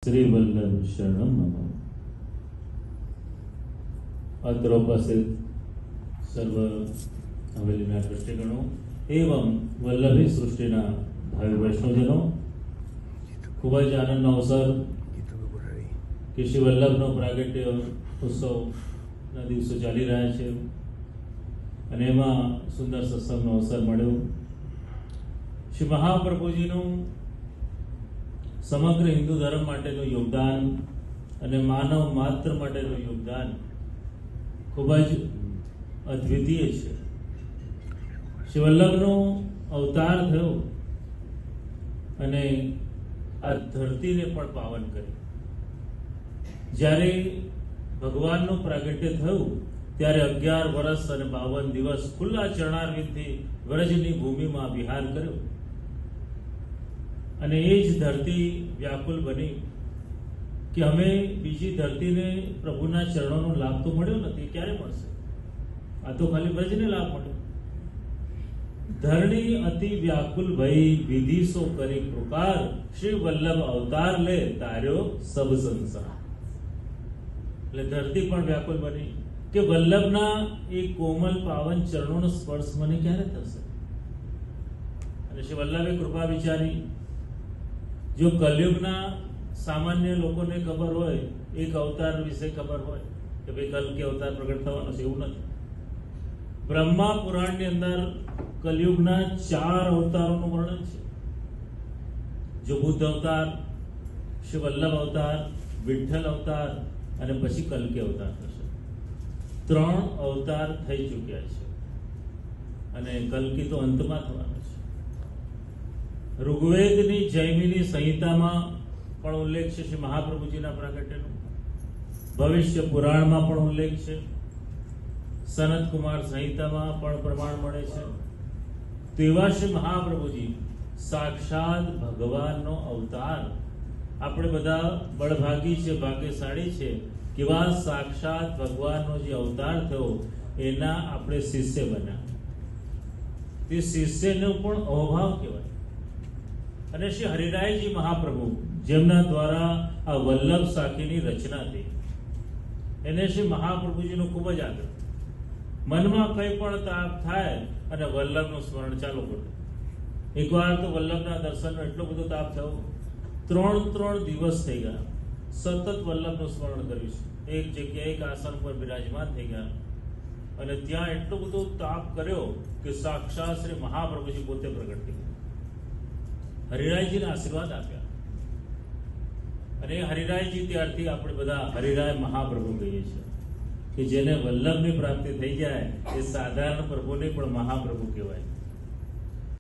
श्री वल्लभ शरणम मम। अत्र उपस्थित सर्व हवेलीना दृष्टिगणों एवं वल्लभी सृष्टिना भाई वैष्णवजनों, खूब ज आनंदनो अवसर कि श्री वल्लभनो प्रागट्य उत्सवना दिवसो चाली रह्या छे अने एमां सुंदर सत्संगनो अवसर मळ्यो। श्री महाप्रभुजीनुं समग्र हिंदू धर्म माटेनुं योगदान अने मानव मात्र माटेनुं योगदान खूब ज अद्वितीय छे। श्री वल्लभनो अवतार थयो अने आ धरतीने पण पावन करी। ज्यारे भगवानનું प्रागट्य થયું ત્યારે 11 વર્ષ અને 52 દિવસ ખુલ્લા ચરણારવિંદથી વ્રજની ભૂમિમાં વિહાર કર્યો અને એ જ ધરતી વ્યાકુલ બની કે અમે બીજી ધરતીને પ્રભુના ચરણોનો લાભ તો મળ્યો નથી, ક્યારે મળશે? આ તો ખાલી વ્રજને લાભ મળ્યો। ધરણી અતિ વ્યાકુલ ભઈ વિધિ સો કરી પુકાર, શ્રી વલ્લભ અવતાર લે તાર્યો સબ સંસાર। એટલે ધરતી પણ વ્યાકુલ બની કે વલ્લભના એ કોમલ પાવન ચરણોનો સ્પર્શ મને ક્યારે થશે? અને શ્રી વલ્લભે કૃપા વિચારી। જો કલયુગના સામાન્ય લોકોને ખબર હોય, એક અવતાર વિશે ખબર હોય કે ભાઈ કલ્કી અવતાર પ્રગટ થવાનો છે, એવું નથી। બ્રહ્મા પુરાણની અંદર કલયુગના 4 અવતારોનું વર્ણન છે। જો બુદ્ધ અવતાર, શ્રી વલ્લભ અવતાર, વિઠ્ઠલ અવતાર અને પછી કલ્કી અવતાર થશે। 3 અવતાર થઈ ચૂક્યા છે અને કલ્કી તો અંતમાં થવાનો છે। ઋગ્વેદની જૈમિની સંહિતામાં પણ ઉલ્લેખ છે શ્રી મહાપ્રભુજીના પ્રાગટ્યનો। ભવિષ્ય પુરાણમાં પણ ઉલ્લેખ છે। સનત કુમાર સંહિતામાં પણ પ્રમાણ મળે છે। તેવા શ્રી મહાપ્રભુજી સાક્ષાત ભગવાનનો અવતાર। આપણે બધા બળભાગી છે, ભાગ્યશાળી છે કેવા સાક્ષાત ભગવાનનો જે અવતાર થયો એના આપણે શિષ્ય બન્યા। તે શિષ્યનો પણ અભાવ કહેવાય। અને શ્રી હરિરાયજી મહાપ્રભુ જેમના દ્વારા આ વલ્લભ સાખીની રચના થઈ, એને શ્રી મહાપ્રભુજીનો ખૂબ જ આગ્રહ। મનમાં કંઈ પણ તાપ થાય અને વલ્લભનું સ્મરણ ચાલુ કરવું। એકવાર તો વલ્લભના દર્શનનો એટલો બધો તાપ થયો, 3 દિવસ થઈ ગયા સતત વલ્લભનું સ્મરણ કર્યું છે। એક જગ્યાએ એક આસન પર બિરાજમાન થઈ ગયા અને ત્યાં એટલો બધો તાપ કર્યો કે સાક્ષાત શ્રી મહાપ્રભુજી પોતે પ્રગટ થઈ ગયા, હરિરાયજીને આશીર્વાદ આપ્યા। અને હરિરાયજી ત્યારથી આપણે બધા હરિરાય મહાપ્રભુ કહીએ છીએ કે જેને વલ્લભની પ્રાપ્તિ થઈ જાય એ સાધારણ પ્રભુને પણ મહાપ્રભુ કહેવાય।